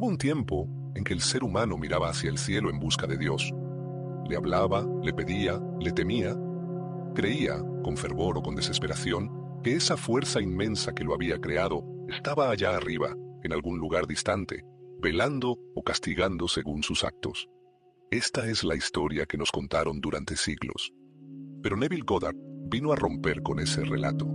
Hubo un tiempo en que el ser humano miraba hacia el cielo en busca de Dios. Le hablaba, le pedía, le temía. Creía, con fervor o con desesperación, que esa fuerza inmensa que lo había creado estaba allá arriba, en algún lugar distante, velando o castigando según sus actos. Esta es la historia que nos contaron durante siglos. Pero Neville Goddard vino a romper con ese relato.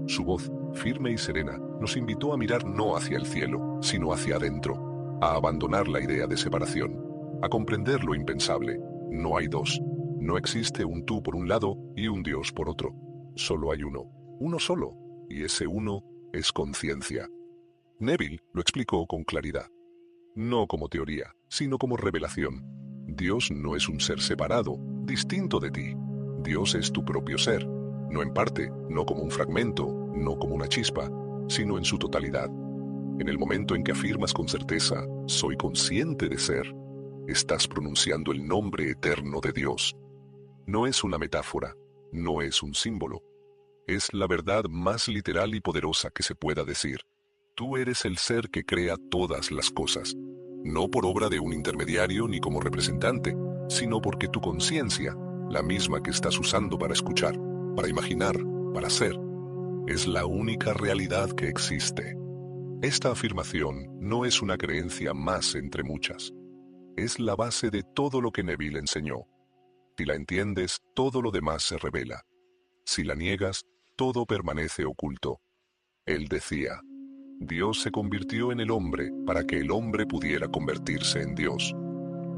Su voz, firme y serena, nos invitó a mirar no hacia el cielo, sino hacia adentro, a abandonar la idea de separación, a comprender lo impensable. No hay dos. No existe un tú por un lado y un Dios por otro. Solo hay uno solo, y ese uno es conciencia. Neville lo explicó con claridad. No como teoría, sino como revelación. Dios no es un ser separado, distinto de ti. Dios es tu propio ser, no en parte, no como un fragmento, no como una chispa, sino en su totalidad. En el momento en que afirmas con certeza, soy consciente de ser, estás pronunciando el nombre eterno de Dios. No es una metáfora, no es un símbolo. Es la verdad más literal y poderosa que se pueda decir. Tú eres el ser que crea todas las cosas, no por obra de un intermediario ni como representante, sino porque tu conciencia, la misma que estás usando para escuchar, para imaginar, para ser, es la única realidad que existe. Esta afirmación no es una creencia más entre muchas. Es la base de todo lo que Neville enseñó. Si la entiendes, todo lo demás se revela. Si la niegas, todo permanece oculto. Él decía, Dios se convirtió en el hombre para que el hombre pudiera convertirse en Dios.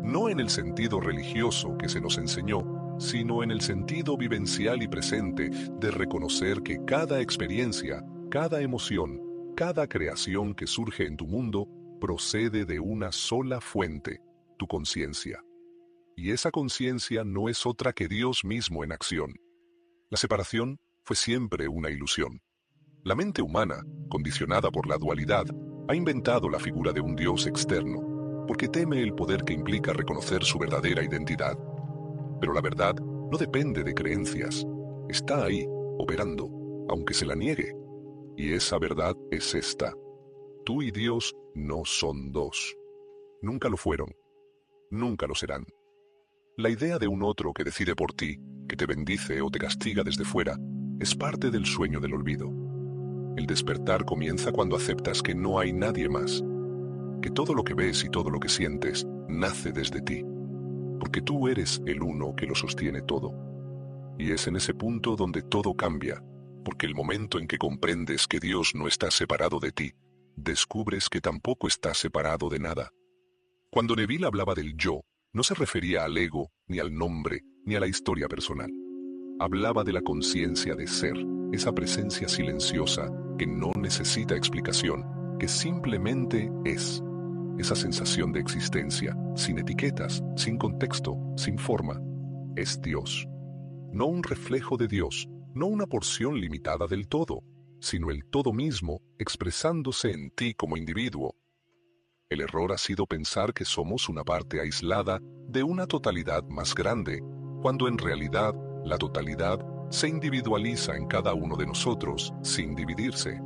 No en el sentido religioso que se nos enseñó, sino en el sentido vivencial y presente de reconocer que cada experiencia, cada emoción, cada creación que surge en tu mundo procede de una sola fuente, tu conciencia. Y esa conciencia no es otra que Dios mismo en acción. La separación fue siempre una ilusión. La mente humana, condicionada por la dualidad, ha inventado la figura de un Dios externo, porque teme el poder que implica reconocer su verdadera identidad. Pero la verdad no depende de creencias. Está ahí, operando, aunque se la niegue. Y esa verdad es esta. Tú y Dios no son dos. Nunca lo fueron. Nunca lo serán. La idea de un otro que decide por ti, que te bendice o te castiga desde fuera, es parte del sueño del olvido. El despertar comienza cuando aceptas que no hay nadie más, que todo lo que ves y todo lo que sientes nace desde ti, porque tú eres el uno que lo sostiene todo. Y es en ese punto donde todo cambia, porque el momento en que comprendes que Dios no está separado de ti, descubres que tampoco está separado de nada. Cuando Neville hablaba del yo, no se refería al ego, ni al nombre, ni a la historia personal. Hablaba de la conciencia de ser, esa presencia silenciosa que no necesita explicación, que simplemente es. Esa sensación de existencia, sin etiquetas, sin contexto, sin forma, es Dios. No un reflejo de Dios, no una porción limitada del todo, sino el todo mismo expresándose en ti como individuo. El error ha sido pensar que somos una parte aislada de una totalidad más grande, cuando en realidad la totalidad se individualiza en cada uno de nosotros sin dividirse.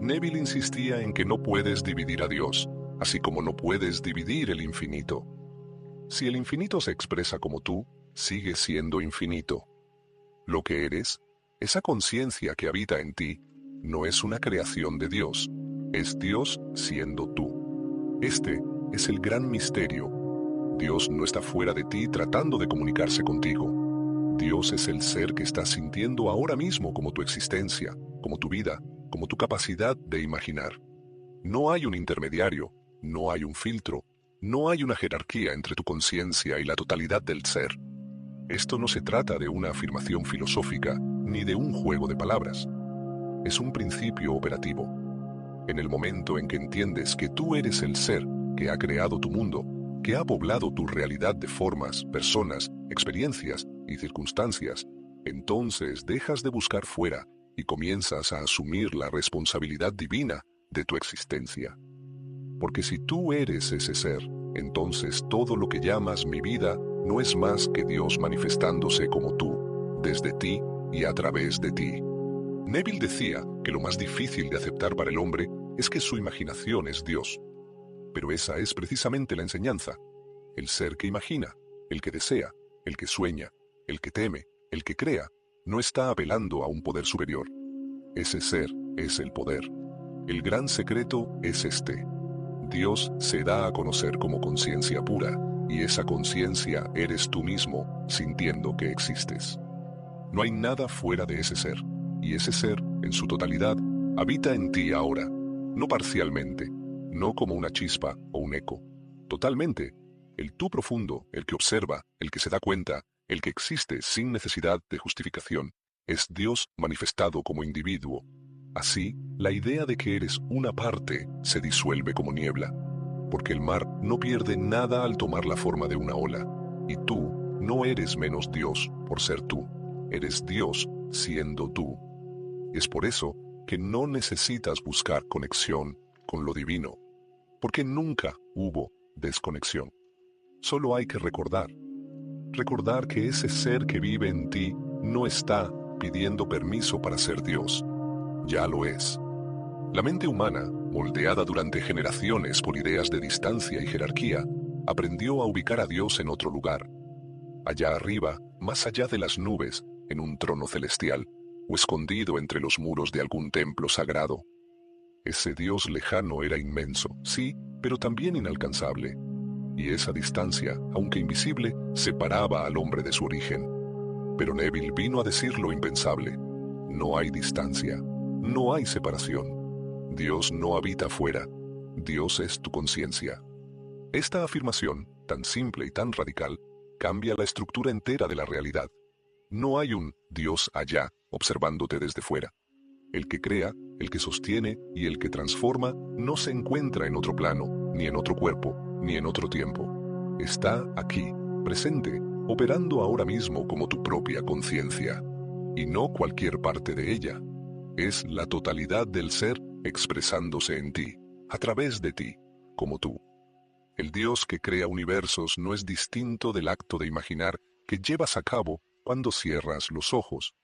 Neville insistía en que no puedes dividir a Dios, así como no puedes dividir el infinito. Si el infinito se expresa como tú, sigue siendo infinito. Lo que eres, esa conciencia que habita en ti, no es una creación de Dios, es Dios siendo tú. Este es el gran misterio. Dios no está fuera de ti tratando de comunicarse contigo. Dios es el ser que estás sintiendo ahora mismo como tu existencia, como tu vida, como tu capacidad de imaginar. No hay un intermediario, no hay un filtro, no hay una jerarquía entre tu conciencia y la totalidad del ser. Esto no se trata de una afirmación filosófica ni de un juego de palabras. Es un principio operativo. En el momento en que entiendes que tú eres el ser que ha creado tu mundo, que ha poblado tu realidad de formas, personas, experiencias y circunstancias, entonces dejas de buscar fuera y comienzas a asumir la responsabilidad divina de tu existencia. Porque si tú eres ese ser, entonces todo lo que llamas mi vida no es más que Dios manifestándose como tú, desde ti y a través de ti. Neville decía que lo más difícil de aceptar para el hombre es que su imaginación es Dios. Pero esa es precisamente la enseñanza. El ser que imagina, el que desea, el que sueña, el que teme, el que crea, no está apelando a un poder superior. Ese ser es el poder. El gran secreto es este. Dios se da a conocer como conciencia pura, y esa conciencia eres tú mismo, sintiendo que existes. No hay nada fuera de ese ser, y ese ser, en su totalidad, habita en ti ahora, no parcialmente, no como una chispa o un eco, totalmente. El tú profundo, el que observa, el que se da cuenta, el que existe sin necesidad de justificación, es Dios manifestado como individuo. Así, la idea de que eres una parte se disuelve como niebla, porque el mar no pierde nada al tomar la forma de una ola, y tú no eres menos Dios por ser tú, eres Dios siendo tú. Es por eso que no necesitas buscar conexión con lo divino, porque nunca hubo desconexión. Solo hay que recordar que ese ser que vive en ti no está pidiendo permiso para ser Dios. Ya lo es. La mente humana, moldeada durante generaciones por ideas de distancia y jerarquía, aprendió a ubicar a Dios en otro lugar. Allá arriba, más allá de las nubes, en un trono celestial, o escondido entre los muros de algún templo sagrado. Ese Dios lejano era inmenso, sí, pero también inalcanzable. Y esa distancia, aunque invisible, separaba al hombre de su origen. Pero Neville vino a decir lo impensable. No hay distancia, no hay separación. Dios no habita fuera, Dios es tu conciencia. Esta afirmación, tan simple y tan radical, cambia la estructura entera de la realidad. No hay un Dios allá, observándote desde fuera. El que crea, el que sostiene y el que transforma no se encuentra en otro plano, ni en otro cuerpo, ni en otro tiempo. Está aquí, presente, operando ahora mismo como tu propia conciencia. Y no cualquier parte de ella. Es la totalidad del ser expresándose en ti, a través de ti, como tú. El Dios que crea universos no es distinto del acto de imaginar que llevas a cabo cuando cierras los ojos.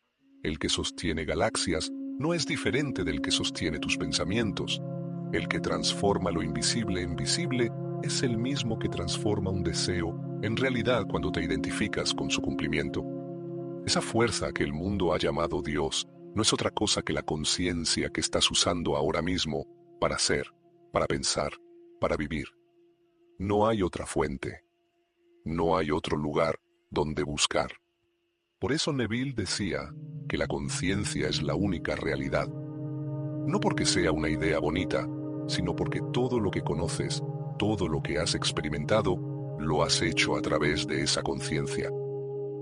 El que sostiene galaxias no es diferente del que sostiene tus pensamientos. El que transforma lo invisible en visible es el mismo que transforma un deseo en realidad cuando te identificas con su cumplimiento. Esa fuerza que el mundo ha llamado Dios no es otra cosa que la conciencia que estás usando ahora mismo para ser, para pensar, para vivir. No hay otra fuente. No hay otro lugar donde buscar. Por eso Neville decía que la conciencia es la única realidad. No porque sea una idea bonita, sino porque todo lo que conoces, todo lo que has experimentado, lo has hecho a través de esa conciencia.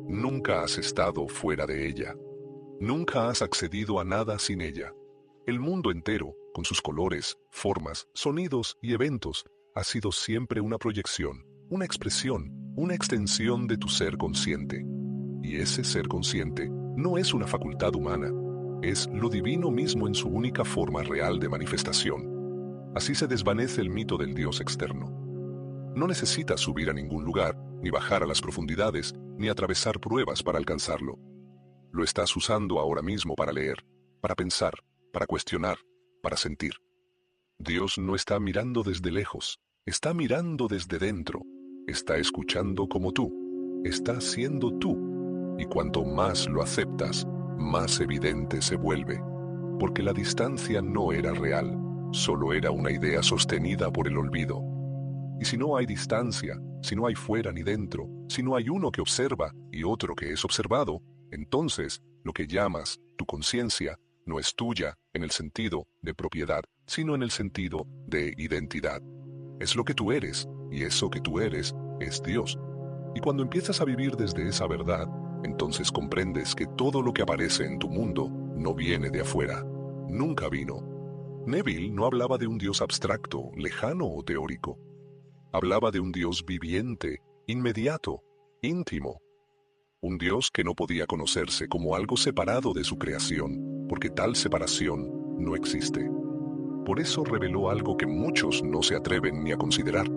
Nunca has estado fuera de ella. Nunca has accedido a nada sin ella. El mundo entero, con sus colores, formas, sonidos y eventos, ha sido siempre una proyección, una expresión, una extensión de tu ser consciente. Y ese ser consciente no es una facultad humana, es lo divino mismo en su única forma real de manifestación. Así se desvanece el mito del Dios externo. No necesitas subir a ningún lugar, ni bajar a las profundidades, ni atravesar pruebas para alcanzarlo. Lo estás usando ahora mismo para leer, para pensar, para cuestionar, para sentir. Dios no está mirando desde lejos, está mirando desde dentro, está escuchando como tú, está siendo tú. Y cuanto más lo aceptas, más evidente se vuelve. Porque la distancia no era real, solo era una idea sostenida por el olvido. Y si no hay distancia, si no hay fuera ni dentro, si no hay uno que observa y otro que es observado, entonces lo que llamas tu conciencia no es tuya en el sentido de propiedad, sino en el sentido de identidad. Es lo que tú eres, y eso que tú eres es Dios. Y cuando empiezas a vivir desde esa verdad, entonces comprendes que todo lo que aparece en tu mundo no viene de afuera. Nunca vino. Neville no hablaba de un Dios abstracto, lejano o teórico. Hablaba de un Dios viviente, inmediato, íntimo. Un Dios que no podía conocerse como algo separado de su creación, porque tal separación no existe. Por eso reveló algo que muchos no se atreven ni a considerar.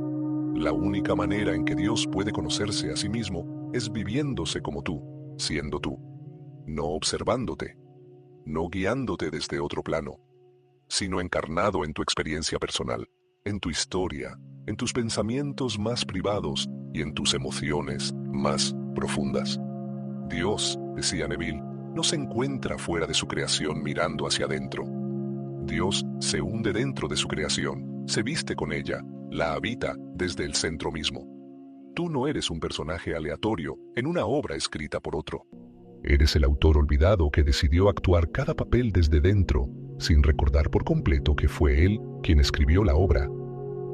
La única manera en que Dios puede conocerse a sí mismo es viviéndose como tú, siendo tú. No observándote, no guiándote desde otro plano, sino encarnado en tu experiencia personal, en tu historia, en tus pensamientos más privados y en tus emociones más profundas. Dios, decía Neville, no se encuentra fuera de su creación mirando hacia adentro. Dios se hunde dentro de su creación, se viste con ella, la habita desde el centro mismo. Tú no eres un personaje aleatorio en una obra escrita por otro. Eres el autor olvidado que decidió actuar cada papel desde dentro, sin recordar por completo que fue él quien escribió la obra.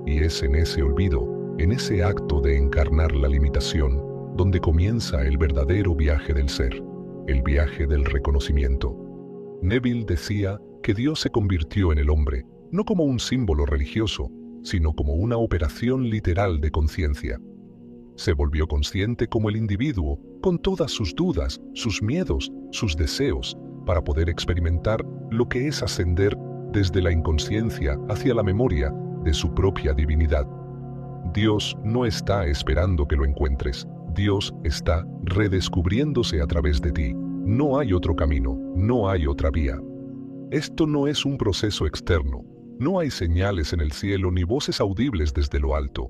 Y es en ese olvido, en ese acto de encarnar la limitación, donde comienza el verdadero viaje del ser, el viaje del reconocimiento. Neville decía que Dios se convirtió en el hombre, no como un símbolo religioso, sino como una operación literal de conciencia. Se volvió consciente como el individuo, con todas sus dudas, sus miedos, sus deseos, para poder experimentar lo que es ascender desde la inconsciencia hacia la memoria de su propia divinidad. Dios no está esperando que lo encuentres. Dios está redescubriéndose a través de ti. No hay otro camino, no hay otra vía. Esto no es un proceso externo. No hay señales en el cielo ni voces audibles desde lo alto.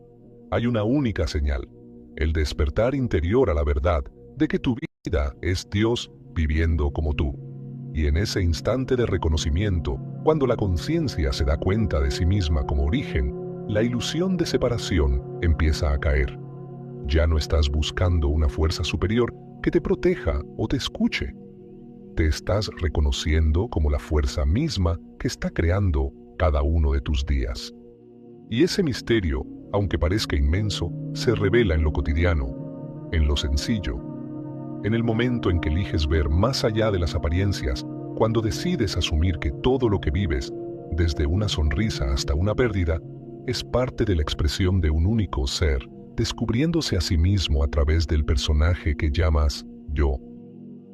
Hay una única señal, el despertar interior a la verdad de que tu vida es Dios viviendo como tú. Y en ese instante de reconocimiento, cuando la conciencia se da cuenta de sí misma como origen, la ilusión de separación empieza a caer. Ya no estás buscando una fuerza superior que te proteja o te escuche. Te estás reconociendo como la fuerza misma que está creando cada uno de tus días. Y ese misterio, aunque parezca inmenso, se revela en lo cotidiano, en lo sencillo, en el momento en que eliges ver más allá de las apariencias, cuando decides asumir que todo lo que vives, desde una sonrisa hasta una pérdida, es parte de la expresión de un único ser, descubriéndose a sí mismo a través del personaje que llamas yo.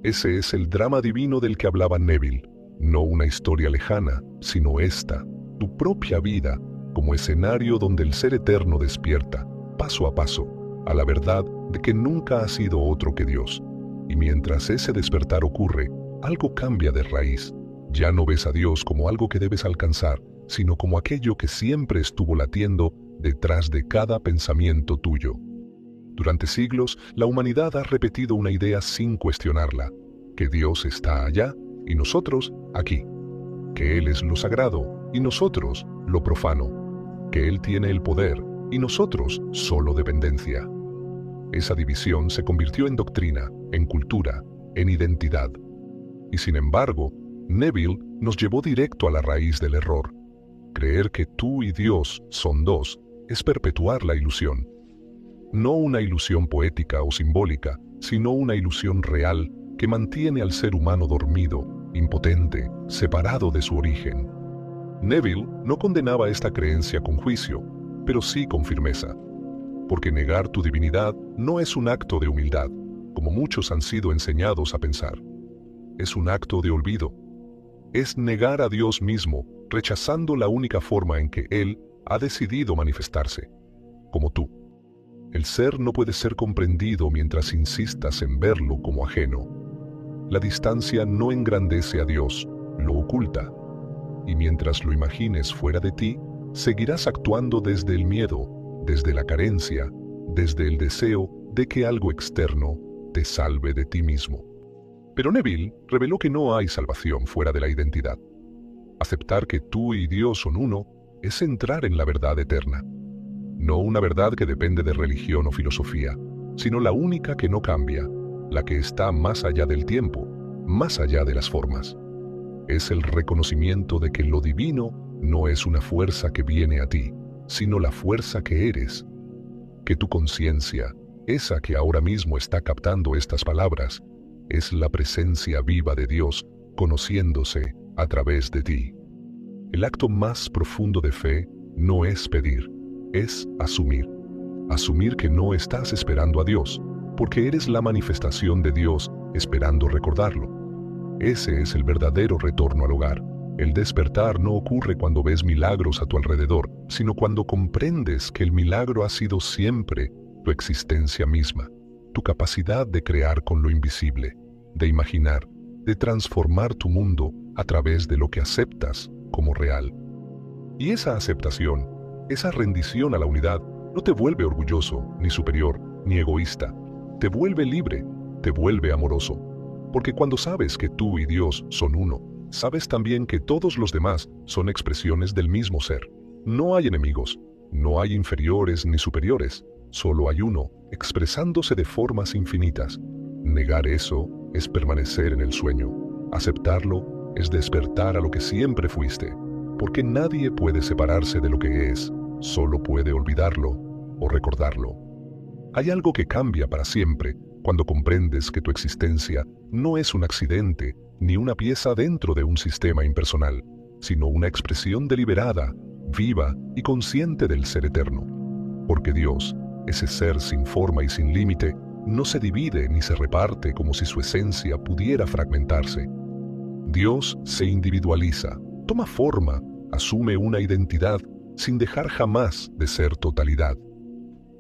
Ese es el drama divino del que hablaba Neville, no una historia lejana, sino esta, tu propia vida, como escenario donde el ser eterno despierta, paso a paso, a la verdad de que nunca ha sido otro que Dios. Y mientras ese despertar ocurre, algo cambia de raíz. Ya no ves a Dios como algo que debes alcanzar, sino como aquello que siempre estuvo latiendo detrás de cada pensamiento tuyo. Durante siglos, la humanidad ha repetido una idea sin cuestionarla, que Dios está allá y nosotros aquí, que Él es lo sagrado y nosotros lo profano, que Él tiene el poder y nosotros solo dependencia. Esa división se convirtió en doctrina, en cultura, en identidad. Y sin embargo, Neville nos llevó directo a la raíz del error. Creer que tú y Dios son dos es perpetuar la ilusión. No una ilusión poética o simbólica, sino una ilusión real que mantiene al ser humano dormido, impotente, separado de su origen. Neville no condenaba esta creencia con juicio, pero sí con firmeza. Porque negar tu divinidad no es un acto de humildad, como muchos han sido enseñados a pensar. Es un acto de olvido. Es negar a Dios mismo, rechazando la única forma en que Él ha decidido manifestarse, como tú. El ser no puede ser comprendido mientras insistas en verlo como ajeno. La distancia no engrandece a Dios, lo oculta. Y mientras lo imagines fuera de ti, seguirás actuando desde el miedo, desde la carencia, desde el deseo de que algo externo te salve de ti mismo. Pero Neville reveló que no hay salvación fuera de la identidad. Aceptar que tú y Dios son uno es entrar en la verdad eterna. No una verdad que depende de religión o filosofía, sino la única que no cambia, la que está más allá del tiempo, más allá de las formas. Es el reconocimiento de que lo divino no es una fuerza que viene a ti, sino la fuerza que eres. Que tu conciencia, esa que ahora mismo está captando estas palabras, es la presencia viva de Dios conociéndose a través de ti. El acto más profundo de fe no es pedir, es asumir. Asumir que no estás esperando a Dios, porque eres la manifestación de Dios esperando recordarlo. Ese es el verdadero retorno al hogar. El despertar no ocurre cuando ves milagros a tu alrededor, sino cuando comprendes que el milagro ha sido siempre tu existencia misma, tu capacidad de crear con lo invisible, de imaginar, de transformar tu mundo a través de lo que aceptas como real. Y esa aceptación Esa rendición a la unidad no te vuelve orgulloso, ni superior, ni egoísta. Te vuelve libre, te vuelve amoroso. Porque cuando sabes que tú y Dios son uno, sabes también que todos los demás son expresiones del mismo ser. No hay enemigos, no hay inferiores ni superiores, solo hay uno, expresándose de formas infinitas. Negar eso es permanecer en el sueño. Aceptarlo es despertar a lo que siempre fuiste, porque nadie puede separarse de lo que es, solo puede olvidarlo o recordarlo. Hay algo que cambia para siempre cuando comprendes que tu existencia no es un accidente ni una pieza dentro de un sistema impersonal, sino una expresión deliberada, viva y consciente del ser eterno. Porque Dios, ese ser sin forma y sin límite, no se divide ni se reparte como si su esencia pudiera fragmentarse. Dios se individualiza, toma forma, asume una identidad sin dejar jamás de ser totalidad.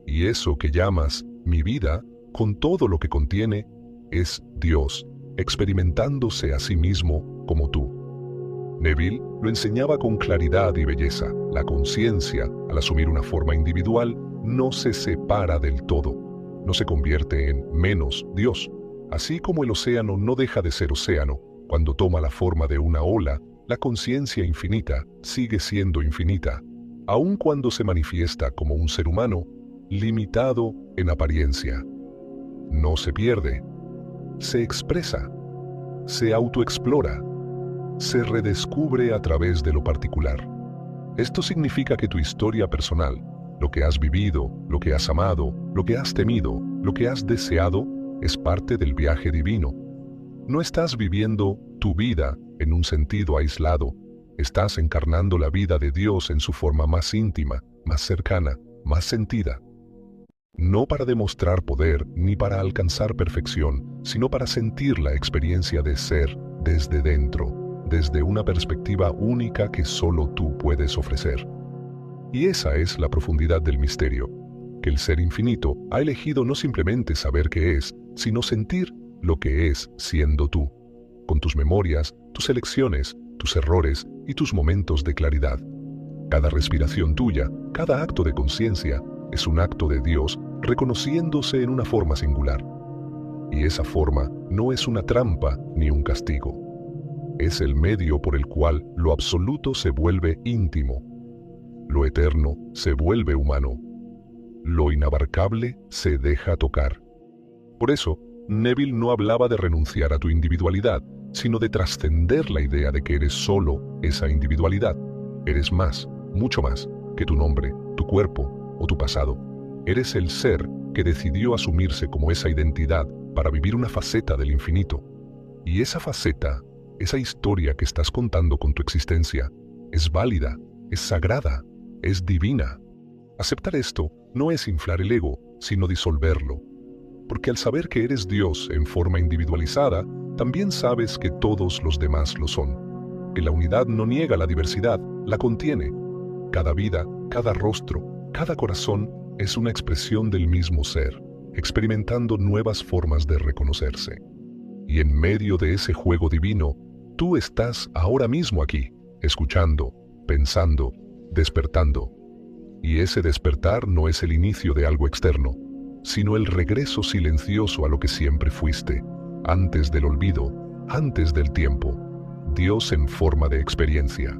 Y eso que llamas mi vida, con todo lo que contiene, es Dios, experimentándose a sí mismo como tú. Neville lo enseñaba con claridad y belleza. La conciencia, al asumir una forma individual, no se separa del todo, no se convierte en menos Dios. Así como el océano no deja de ser océano, cuando toma la forma de una ola, la conciencia infinita sigue siendo infinita, aun cuando se manifiesta como un ser humano, limitado en apariencia. No se pierde, se expresa, se autoexplora, se redescubre a través de lo particular. Esto significa que tu historia personal, lo que has vivido, lo que has amado, lo que has temido, lo que has deseado, es parte del viaje divino. No estás viviendo tu vida en un sentido aislado, estás encarnando la vida de Dios en su forma más íntima, más cercana, más sentida. No para demostrar poder ni para alcanzar perfección, sino para sentir la experiencia de ser desde dentro, desde una perspectiva única que solo tú puedes ofrecer. Y esa es la profundidad del misterio, que el ser infinito ha elegido no simplemente saber qué es, sino sentir lo que es siendo tú, con tus memorias, tus elecciones, tus errores y tus momentos de claridad. Cada respiración tuya, cada acto de conciencia, es un acto de Dios reconociéndose en una forma singular. Y esa forma no es una trampa ni un castigo. Es el medio por el cual lo absoluto se vuelve íntimo. Lo eterno se vuelve humano. Lo inabarcable se deja tocar. Por eso, Neville no hablaba de renunciar a tu individualidad, sino de trascender la idea de que eres solo esa individualidad. Eres más, mucho más, que tu nombre, tu cuerpo o tu pasado. Eres el ser que decidió asumirse como esa identidad para vivir una faceta del infinito. Y esa faceta, esa historia que estás contando con tu existencia, es válida, es sagrada, es divina. Aceptar esto no es inflar el ego, sino disolverlo. Porque al saber que eres Dios en forma individualizada, también sabes que todos los demás lo son. Que la unidad no niega la diversidad, la contiene. Cada vida, cada rostro, cada corazón es una expresión del mismo ser, experimentando nuevas formas de reconocerse. Y en medio de ese juego divino, tú estás ahora mismo aquí, escuchando, pensando, despertando. Y ese despertar no es el inicio de algo externo, sino el regreso silencioso a lo que siempre fuiste, antes del olvido, antes del tiempo, Dios en forma de experiencia.